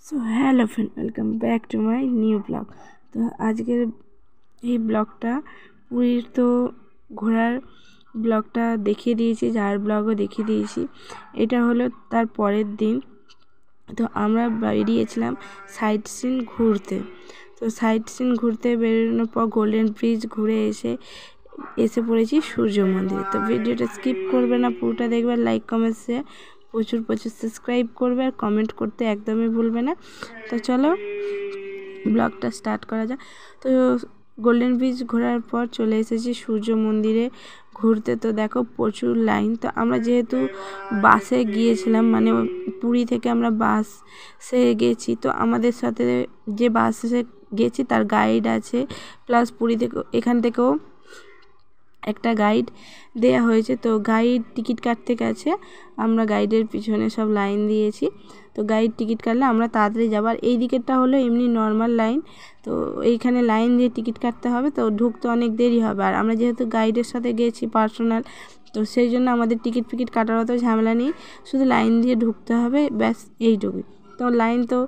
So hello friend, welcome back to my new blog. তো আজকের এই ব্লগটা পুরীর তো ঘোরার ব্লগটা দেখিয়ে দিয়েছি, যার ব্লগও দেখিয়ে দিয়েছি। এটা হলো তার পরের দিন। তো আমরা বেরিয়েছিলাম সাইট সিন ঘুরতে। তো সাইট সিন ঘুরতে বেরোনোর পর গোল্ডেন ব্রিজ ঘুরে এসে পড়েছি সূর্য মন্দিরে। তো ভিডিওটা স্কিপ করবে না, পুরোটা দেখবে, লাইক কমেন্ট শেয়ার প্রচুর সাবস্ক্রাইব করবে, আর কমেন্ট করতে একদমই ভুলবে না। তো চলো ব্লগটা স্টার্ট করা যাক। তো গোল্ডেন ব্রিজ ঘোরার পর চলে এসেছি সূর্য মন্দিরে ঘুরতে। তো দেখো প্রচুর লাইন। তো আমরা যেহেতু বাসে গিয়েছিলাম, মানে পুরী থেকে আমরা বাসে গেছি, তো আমাদের সাথে যে বাসে গেছি তার গাইড আছে, প্লাস পুরী থেকে এখান থেকেও একটা গাইড দেয়া হয়েছে। তো গাইড টিকিট কাটতে গেছে, আমরা গাইডের পিছনে সব লাইন দিয়েছি। তো গাইড টিকিট কাটলে আমরা তাড়াতাড়ি যাবার। এই দিকেরটা হলো এমনি নর্মাল লাইন, তো এইখানে লাইন দিয়ে টিকিট কাটতে হবে, তো ঢুকতে অনেক দেরি হবে। আর আমরা যেহেতু গাইডের সাথে গেছি পার্সোনাল, তো সেই জন্য আমাদের টিকিট কাটার অত ঝামেলা নেই, শুধু লাইন দিয়ে ঢুকতে হবে, ব্যাস এইটুকুই। তো লাইন তো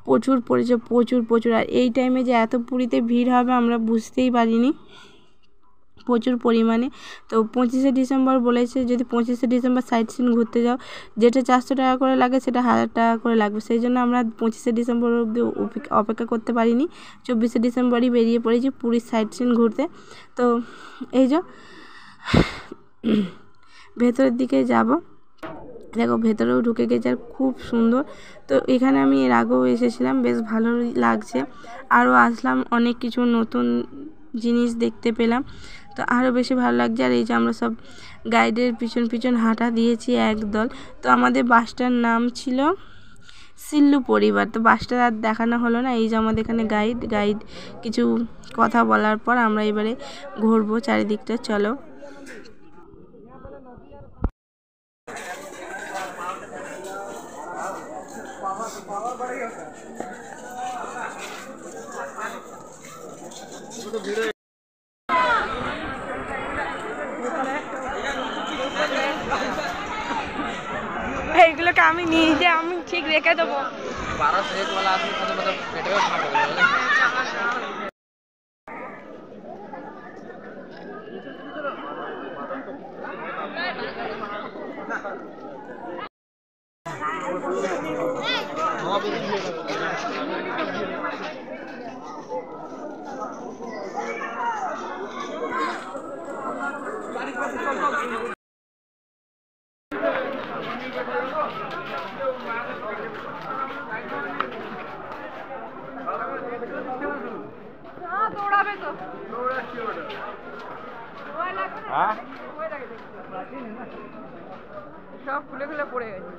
প্রচুর পড়েছে, প্রচুর। আর এই টাইমে যে এত পুরীতে ভিড় হবে আমরা বুঝতেই পারিনি, প্রচুর পরিমাণে। তো 25শে ডিসেম্বর বলেছে, যদি 25শে ডিসেম্বর সাইট সিন ঘুরতে যাও, যেটা 400 টাকা করে লাগে সেটা 1000 টাকা করে লাগবে। সেই জন্য আমরা 25শে ডিসেম্বর অবধি অপেক্ষা করতে পারিনি, 24শে ডিসেম্বরই বেরিয়ে পড়েছি পুরীর সাইট সিন ঘুরতে। তো এই যে ভেতরের দিকে যাব, দেখো ভেতরেও ঢুকে গেছে, আর খুব সুন্দর। তো এখানে আমি এর আগেও এসেছিলাম, বেশ ভালোই লাগছে। আরও আসলাম, অনেক কিছু নতুন জিনিস দেখতে পেলাম, তো আরও বেশি ভালো লাগছে। আর এই যে আমরা সব গাইডের পিছন হাঁটা দিয়েছি একদল। তো আমাদের বাসটার নাম ছিল সিল্লু পরিবার। তো বাসটা আর দেখানো হলো না। এই যে আমাদের এখানে গাইড কিছু কথা বলার পর আমরা এবারে ঘুরবো চারিদিকটা। চলো। এইগুলোকে আমি নিজে আমি ঠিক রেখে দেবো। দৌড়াবে তো, সব খুলে পড়ে গেছে।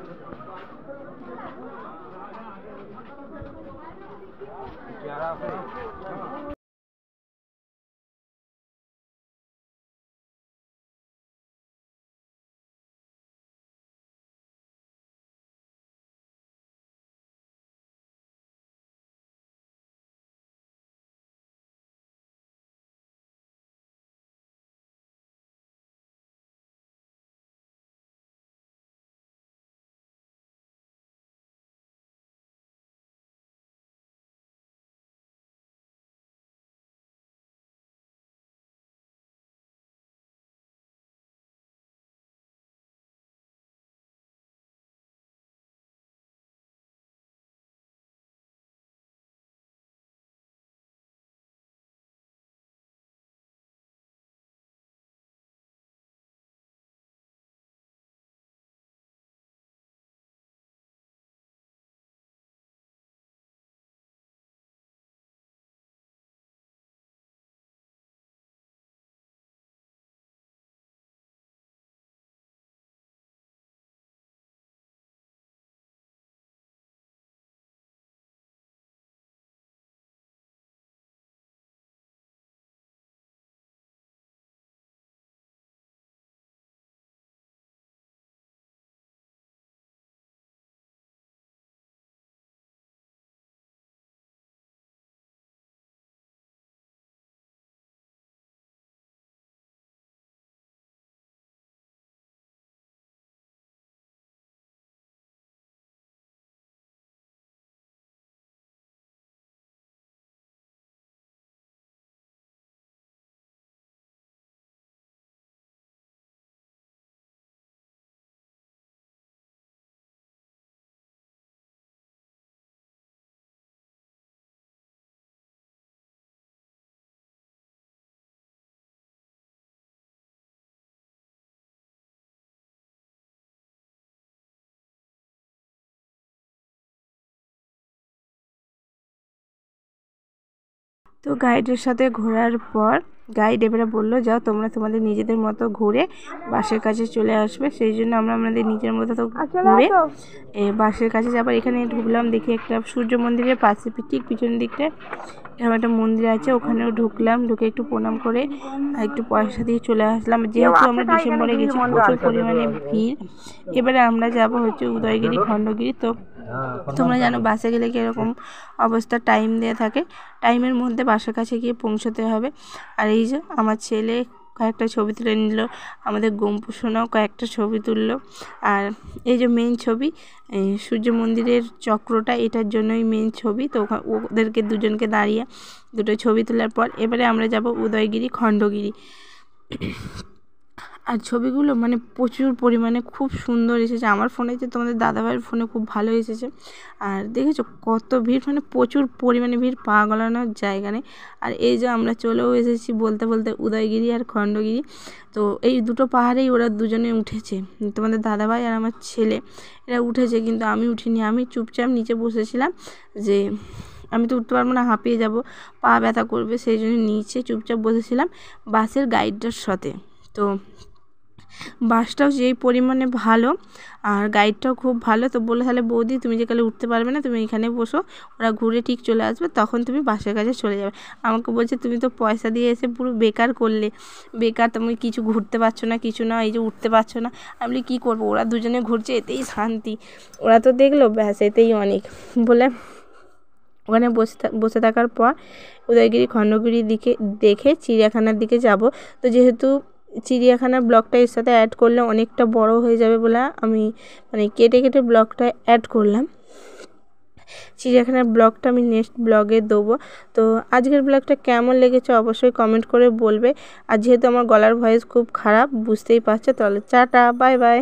তো গাইডের সাথে ঘোরার পর গাইড এবারে বললো যাও তোমরা তোমাদের নিজেদের মতো ঘুরে বাসের কাছে চলে আসবে। সেই জন্য আমরা আমাদের নিজের মতো তো ঘুরে বাসের কাছে যাবার এখানে ঢুকলাম। দেখি একটা সূর্য মন্দিরের পাশে ঠিক পিছনের দিকটায় এরকম একটা মন্দির আছে, ওখানেও ঢুকলাম। ঢুকে একটু প্রণাম করে একটু পয়সা দিয়ে চলে আসলাম। যেহেতু আমরা ডিসেম্বরে গেছি, প্রচুর পরিমাণে ভিড়। এবারে আমরা যাব হচ্ছে উদয়গিরি খণ্ডগিরি। তো তোমরা জানো বাসে গেলে কি এরকম অবস্থা, টাইম দেওয়া থাকে, টাইমের মধ্যে বাসার কাছে গিয়ে পৌঁছতে হবে। আর এই যে আমার ছেলে কয়েকটা ছবি তুলে নিল, আমাদের গম্পু সোনাও কয়েকটা ছবি তুললো। আর এই যে মেন ছবি সূর্য মন্দিরের চক্রটা, এটার জন্যই মেন ছবি। তো ওদেরকে দুজনকে দাঁড়িয়ে দুটো ছবি তোলার পর এবারে আমরা যাব উদয়গিরি খণ্ডগিরি। আর ছবিগুলো মানে প্রচুর পরিমাণে খুব সুন্দর এসেছে। আমার ফোনে যে তোমাদের দাদাভাইয়ের ফোনে খুব ভালো এসেছে। আর দেখেছো কত ভিড়, মানে প্রচুর পরিমাণে ভিড়, পা গলানোর জায়গা নেই। আর এই যে আমরা চলেও এসেছি বলতে বলতে উদয়গিরি আর খণ্ডগিরি। তো এই দুটো পাহাড়েই ওরা দুজনে উঠেছে, তোমাদের দাদাভাই আর আমার ছেলে, এরা উঠেছে, কিন্তু আমি উঠিনি। আমি চুপচাপ নিচে বসেছিলাম, যে আমি তো উঠতে পারবো না, হাঁপিয়ে যাব, পা ব্যথা করবে, সেই জন্য নিচে চুপচাপ বসেছিলাম বাসের গাইডটার সাথে। তো বাসটাও যেই পরিমাণে ভালো আর গাইডটাও খুব ভালো। তো বলে তাহলে বৌদি তুমি যে কালে উঠতে পারবে না, তুমি এখানে বসো, ওরা ঘুরে ঠিক চলে আসবে, তখন তুমি বাসের কাছে চলে যাবে। আমাকে বলছে তুমি তো পয়সা দিয়ে এসে পুরো বেকার করলে, বেকার, তুমি কিছু ঘুরতে পারছো না, কিছু না, এই যে উঠতে পারছো না। আমি বলি কী করবো, ওরা দুজনে ঘুরছে, এতেই শান্তি, ওরা তো দেখলো, ব্যাস এতেই অনেক বলে ওখানে বসে থাকার পর উদয়গিরি খণ্ডগিরির দিকে দেখে চিড়িয়াখানার দিকে যাব। তো যেহেতু চিড়িয়াখানার ব্লগটা এর সাথে অ্যাড করলে অনেকটা বড় হয়ে যাবে বলে আমি মানে কেটে কেটে ব্লগটা অ্যাড করলাম। চিড়িয়াখানার ব্লগটা আমি নেক্সট ব্লগে দেবো। তো আজকের ব্লগটা কেমন লেগেছে অবশ্যই কমেন্ট করে বলবে। আর যেহেতু আমার গলার ভয়েস খুব খারাপ বুঝতেই পারছো, তাহলে টাটা, বাই বাই।